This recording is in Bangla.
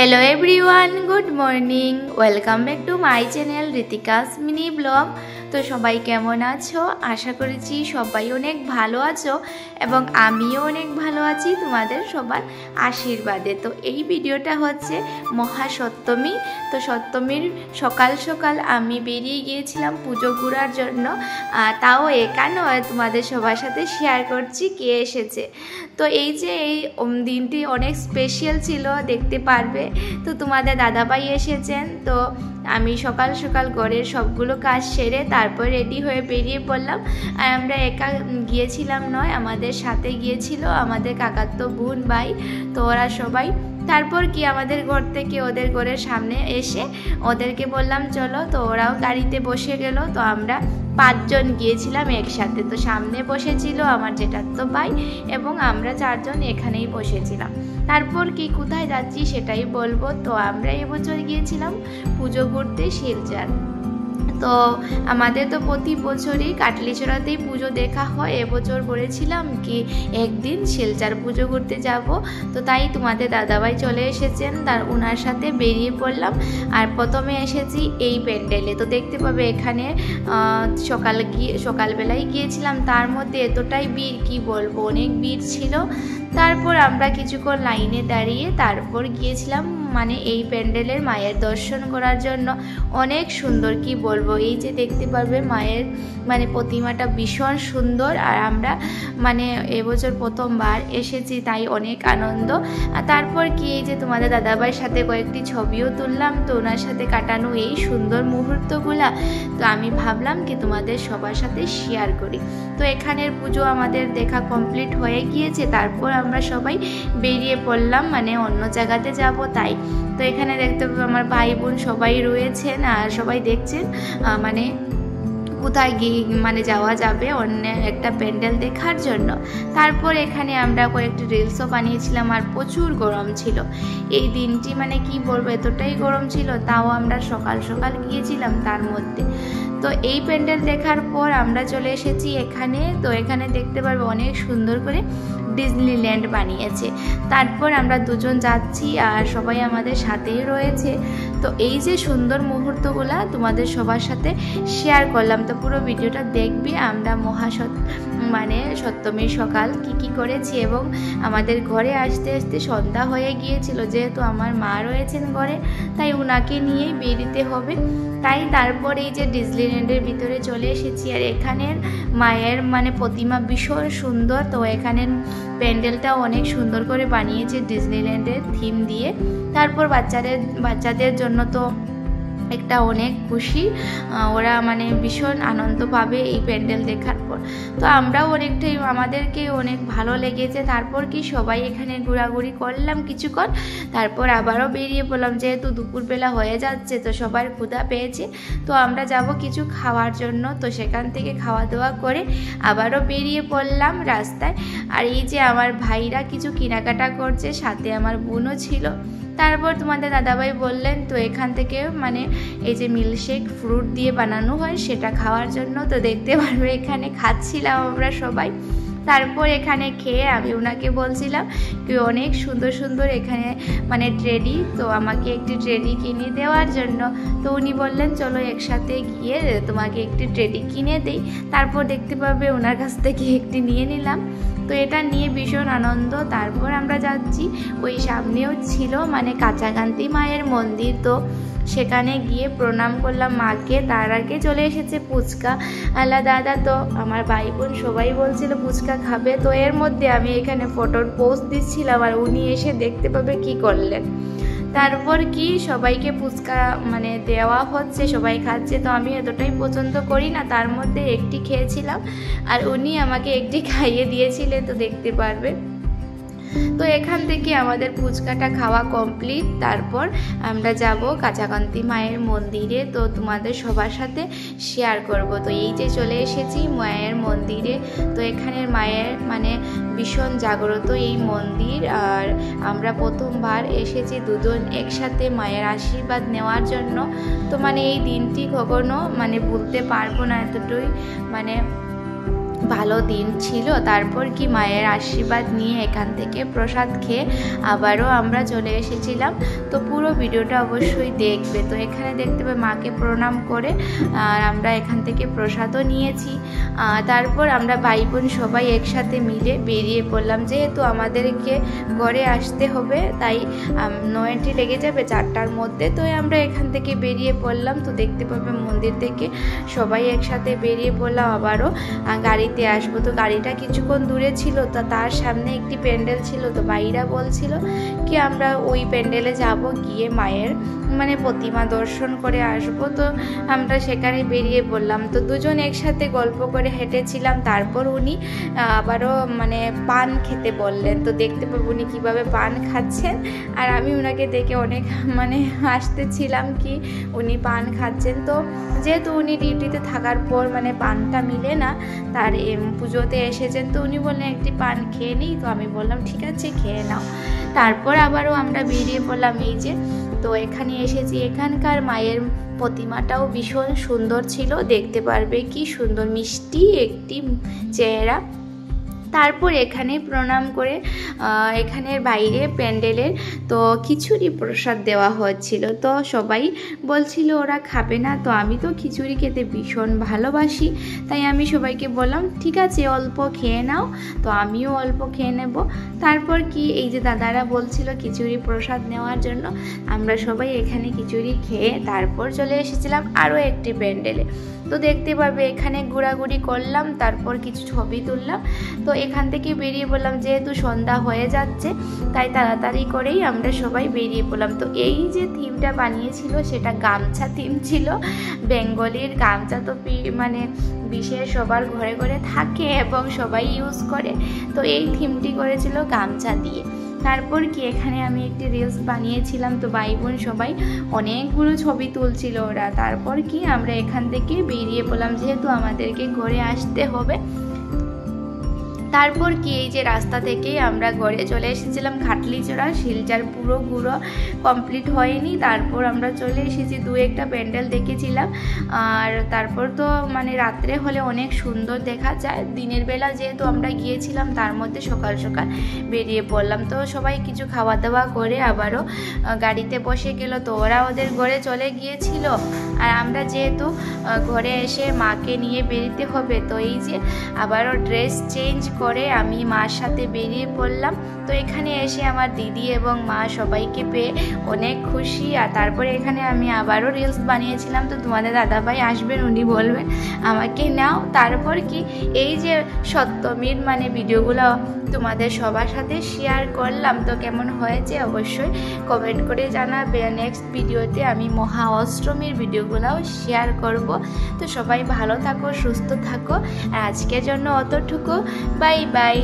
Hello everyone good morning welcome back to my channel Ritika's mini vlog. तो सबाई केमन आछो आशा करेছি सबाई अनेक भालो आछो एबं आमिও अनेक भालो आছি তোমাদের সবার आशीर्वादे। तो এই ভিডিওটা হচ্ছে মহাসপ্তমী। তো সপ্তমীর সকাল সকাল আমি বেরিয়ে গিয়েছিলাম পুজো করার জন্য, তাও এখানে তোমাদের সবার সাথে শেয়ার করছি কে এসেছে। তো এই যে এই দিনটি অনেক স্পেশাল ছিল দেখতে পারবে। তো তোমাদের দাদাভাই এসেছেন। তো আমি সকাল সকাল ঘরের সবগুলো কাজ সেরে তারপর রেডি হয়ে বেরিয়ে পড়লাম। আর আমরা একা গিয়েছিলাম নয়, আমাদের সাথে গিয়েছিল আমাদের কাকাতো বোন ভাই। তো ওরা সবাই তারপর কি আমাদের ঘর থেকে ওদের ঘরের সামনে এসে ওদেরকে বললাম চলো। তো ওরাও গাড়িতে বসে গেল। তো আমরা 5 জন গিয়েছিলাম একসাথে। তো সামনে বসেছিল আমার জেঠাতো ভাই এবং আমরা 4 জন এখানেই বসেছিলাম। তারপর কি কোথায় যাচ্ছি সেটাই বলবো। তো আমরা এবছর গিয়েছিলাম পুজো করতে শিলচর। তো আমাদের তো প্রতি বছরই কাটলিছড়াতেই পুজো দেখা হয়। এবছর বলেছিলাম কি একদিন শিলচর পুজো করতে যাব। তো তাই তোমাদের দাদাভাই চলে এসেছেন, তার ওনার সাথে বেরিয়ে পড়লাম। আর প্রথমে এসেছি এই প্যান্ডেলে। তো দেখতে পাবে এখানে সকালবেলায় গিয়েছিলাম, তার মধ্যে এতটাই ভিড় কি বলবো, অনেক ভিড় ছিল। তারপর আমরা কিছুক্ষণ লাইনে দাঁড়িয়ে তারপর গিয়েছিলাম মানে এই প্যান্ডেলের মায়ের দর্শন করার জন্য। অনেক সুন্দর কি বলবো, এই যে দেখতে পারবে মায়ের মানে প্রতিমাটা ভীষণ সুন্দর। আর আমরা মানে এবছর প্রথমবার এসেছি তাই অনেক আনন্দ। আর তারপর কি এই যে তোমাদের দাদাভাইয়ের সাথে কয়েকটি ছবিও তুললাম। তো ওনার সাথে কাটানো এই সুন্দর মুহূর্তগুলা তো আমি ভাবলাম কি তোমাদের সবার সাথে শেয়ার করি। তো এখানের পুজো আমাদের দেখা কমপ্লিট হয়ে গিয়েছে। তারপর আমরা সবাই বেরিয়ে পড়লাম মানে অন্য জায়গাতে যাব তাই। তো এখানে দেখতে পাবো আমার ভাই বোন সবাই রয়েছেন আর সবাই দেখছেন মানে কোথায় গিয়ে মানে যাওয়া যাবে অন্য একটা প্যান্ডেল দেখার জন্য। তারপর এখানে আমরা কয়েকটি রিলসও বানিয়েছিলাম। আর প্রচুর গরম ছিল এই দিনটি, মানে কি বলবো এতটাই গরম ছিল, তাও আমরা সকাল সকাল গিয়েছিলাম তার মধ্যে। তো এই প্যান্ডেল দেখার পর আমরা চলে এসেছি এখানে। তো এখানে দেখতে পারবো অনেক সুন্দর করে ডিজনিল্যান্ড বানিয়েছে। তারপর আমরা দুজন যাচ্ছি আর সবাই আমাদের সাথেই রয়েছে। তো এই যে সুন্দর মুহূর্তগুলা তোমাদের সবার সাথে শেয়ার করলাম। তো পুরো ভিডিওটা দেখবি। আমরা মানে সপ্তমীর সকাল কি করেছি এবং আমাদের ঘরে আসতে আসতে সন্ধ্যা হয়ে গিয়েছিল। যেহেতু আমার মা রয়েছেন ঘরে তাই ওনাকে নিয়েই বেরিতে হবে। তাই তারপর এই যে ডিজনিল্যান্ডের ভিতরে চলে এসেছি। আর এখানের মায়ের মানে প্রতিমা ভীষণ সুন্দর। তো এখানের প্যান্ডেলটাও অনেক সুন্দর করে বানিয়েছে ডিজনিল্যান্ডের থিম দিয়ে। তারপর বাচ্চাদের জন্য তো একটা অনেক খুশি, ওরা মানে ভীষণ আনন্দ পাবে এই প্যান্ডেল দেখার পর। তো আমরাও অনেকটাই আমাদেরকে অনেক ভালো লেগেছে। তারপর কি সবাই এখানে ঘোরাঘুরি করলাম কিছুক্ষণ। তারপর আবারও বেরিয়ে পড়লাম যেহেতু দুপুরবেলা হয়ে যাচ্ছে। তো সবার ক্ষুধা পেয়েছে। তো আমরা যাব কিছু খাওয়ার জন্য। তো সেখান থেকে খাওয়া দাওয়া করে আবারও বেরিয়ে পড়লাম রাস্তায়। আর এই যে আমার ভাইরা কিছু কেনাকাটা করছে, সাথে আমার বোনও ছিল। তারপর তোমাদের দাদাভাই বললেন তো এখান থেকে মানে এই যে মিল্কশেক ফ্রুট দিয়ে বানানো হয় সেটা খাওয়ার জন্য। তো দেখতে পারবে এখানে খাচ্ছিলাম আমরা সবাই। তারপর এখানে খেয়ে আমি ওনাকে বলছিলাম কি অনেক সুন্দর সুন্দর এখানে মানে ট্রেডি, তো আমাকে একটি ট্রেডি কিনে দেওয়ার জন্য। তো উনি বললেন চলো একসাথে গিয়ে তোমাকে একটি ট্রেডি কিনে দেই। তারপর দেখতে পাবে ওনার কাছ থেকে একটি নিয়ে নিলাম। তো এটা নিয়ে ভীষণ আনন্দ। তারপর আমরা যাচ্ছি ওই সামনেও ছিল মানে কাঁচাকান্তি মায়ের মন্দির। তো সেখানে গিয়ে প্রণাম করলাম মাকে। তার আগে চলে এসেছে ফুচকা আলা দাদা। তো আমার ভাই বোন সবাই বলছিল ফুচকা খাবে। তো এর মধ্যে আমি এখানে ফটোর পোস্ট দিচ্ছিলাম আর উনি এসে দেখতে পাবে কি করলেন। তারপর কি সবাইকে ফুচকা মানে দেওয়া হচ্ছে, সবাই খাচ্ছে। তো আমি এতটাই পছন্দ করি না, তার মধ্যে একটি খেয়েছিলাম আর উনি আমাকে একটি খাইয়ে দিয়েছিলেন। তো দেখতে পারবে। তো এখান থেকে আমাদের ফুচকাটা খাওয়া কমপ্লিট। তারপর আমরা যাব কাঁচাকান্তি মায়ের মন্দিরে। তো তোমাদের সবার সাথে শেয়ার করব। তো এই যে চলে এসেছি মায়ের মন্দিরে। তো এখানের মায়ের মানে ভীষণ জাগ্রত এই মন্দির। আর আমরা প্রথমবার এসেছি দুজন একসাথে মায়ের আশীর্বাদ নেওয়ার জন্য। তো মানে এই দিনটি কখনো মানে ভুলতে পারবো না, এতটাই মানে ভালো দিন ছিল। তারপর কি মায়ের আশীর্বাদ নিয়ে এখান থেকে প্রসাদ খেয়ে আবারও আমরা চলে এসেছিলাম। তো পুরো ভিডিওটা অবশ্যই দেখবে। তো এখানে দেখতে পাবে মাকে প্রণাম করে আর আমরা এখান থেকে প্রসাদও নিয়েছি। তারপর আমরা ভাই বোন সবাই একসাথে মিলে বেরিয়ে পড়লাম, যেহেতু আমাদেরকে ঘরে আসতে হবে, তাই 9টি লেগে যাবে 4টার মধ্যে। তো আমরা এখান থেকে বেরিয়ে পড়লাম। তো দেখতে পাবে মন্দির থেকে সবাই একসাথে বেরিয়ে পড়লাম, আবারও গাড়িতে আসবো। তো গাড়িটা কিছুক্ষণ দূরে ছিল, তো তার সামনে একটি প্যান্ডেল ছিল। তো ভাইরা বলছিল কি আমরা ওই প্যান্ডেলে যাব, গিয়ে মায়ের মানে প্রতিমা দর্শন করে আসবো। তো আমরা সেখানে বেরিয়ে পড়লাম। তো দুজন একসাথে গল্প করে হেঁটেছিলাম। তারপর উনি আবারও মানে পান খেতে বললেন। তো দেখতে পাবো উনি কীভাবে পান খাচ্ছেন, আর আমি ওনাকে দেখে অনেক মানে হাসতেছিলাম কি উনি পান খাচ্ছেন। তো যেহেতু উনি ডিউটিতে থাকার পর মানে পানটা মিলে না, তার পুজোতে এসেছেন, তো উনি বললেন একটি পান খেয়ে নিই। তো আমি বললাম ঠিক আছে খেয়ে নাও। তারপর আবারও আমরা বেরিয়ে পড়লাম। এই যে তো এখানে এসেছি, এখানকার মায়ের প্রতিমাটাও ভীষণ সুন্দর ছিল, দেখতে পারবে কি সুন্দর মিষ্টি একটি চেহারা। তারপর এখানে প্রণাম করে এখানের বাইরে প্যান্ডেলের তো খিচুড়ি প্রসাদ দেওয়া হচ্ছিল। তো সবাই বলছিল ওরা খাবে না, তো আমি তো খিচুড়ি খেতে ভীষণ ভালোবাসি, তাই আমি সবাইকে বললাম ঠিক আছে অল্প খেয়ে নাও। তো আমিও অল্প খেয়ে নেব। তারপর কি এই যে দাদারা বলছিল খিচুড়ি প্রসাদ নেওয়ার জন্য, আমরা সবাই এখানে খিচুড়ি খেয়ে তারপর চলে এসেছিলাম আরও একটি প্যান্ডেলে। তো দেখতে পাবে এখানে ঘোরাঘুরি করলাম, তারপর কিছু ছবি তুললাম। তো এখান থেকে বেরিয়ে পড়লাম, যেহেতু সন্ধ্যা হয়ে যাচ্ছে তাই তাড়াতাড়ি করেই আমরা সবাই বেরিয়ে পড়লাম। তো এই যে থিমটা বানিয়েছিল সেটা গামছা থিম ছিল। বেঙ্গলির গামছা তো মানে বিশেষ সবার ঘরে ঘরে থাকে এবং সবাই ইউজ করে। তো এই থিমটি করেছিল গামছা দিয়ে। তারপর কি এখানে আমি একটি রিলস বানিয়েছিলাম। তো ভাই বোন সবাই অনেকগুলো ছবি তুলছিল ওরা। তারপর কি আমরা এখান থেকে বেরিয়ে পড়লাম, যেহেতু আমাদেরকে ঘরে আসতে হবে। তারপর কি এই যে রাস্তা থেকেই আমরা ঘরে চলে এসেছিলাম। খাটলিচড়া শিলচর পুরো ঘুরো কমপ্লিট হয়নি। তারপর আমরা চলে এসেছি, 2-1টা প্যান্ডেল দেখেছিলাম। আর তারপর তো মানে রাত্রে হলে অনেক সুন্দর দেখা যায়। দিনের বেলা যেহেতু আমরা গিয়েছিলাম, তার মধ্যে সকাল সকাল বেরিয়ে পড়লাম। তো সবাই কিছু খাওয়া দাওয়া করে আবারও গাড়িতে বসে গেল। তো ওরা ওদের ঘরে চলে গিয়েছিল, আর আমরা যেহেতু ঘরে এসে মাকে নিয়ে বেরিতে হবে, তো এই যে আবারও ড্রেস চেঞ্জ করে আমি মার সাথে বেরিয়ে পড়লাম। তো এখানে এসে আমার দিদি এবং মা সবাইকে পেয়ে অনেক খুশি। আর তারপরে এখানে আমি আবারও রিলস বানিয়েছিলাম। তো তোমাদের দাদাভাই আসবেন, উনি বলবেন আমাকে নাও। তারপর কি এই যে সপ্তমীর মানে ভিডিওগুলো তোমাদের সবার সাথে শেয়ার করলাম। তো কেমন হয়েছে অবশ্যই কমেন্ট করে জানাবে। নেক্সট ভিডিওতে আমি মহা অষ্টমীর ভিডিওগুলোও শেয়ার করব। তো সবাই ভালো থাকো, সুস্থ থাকো। আর আজকের জন্য অতটুকু। Bye bye.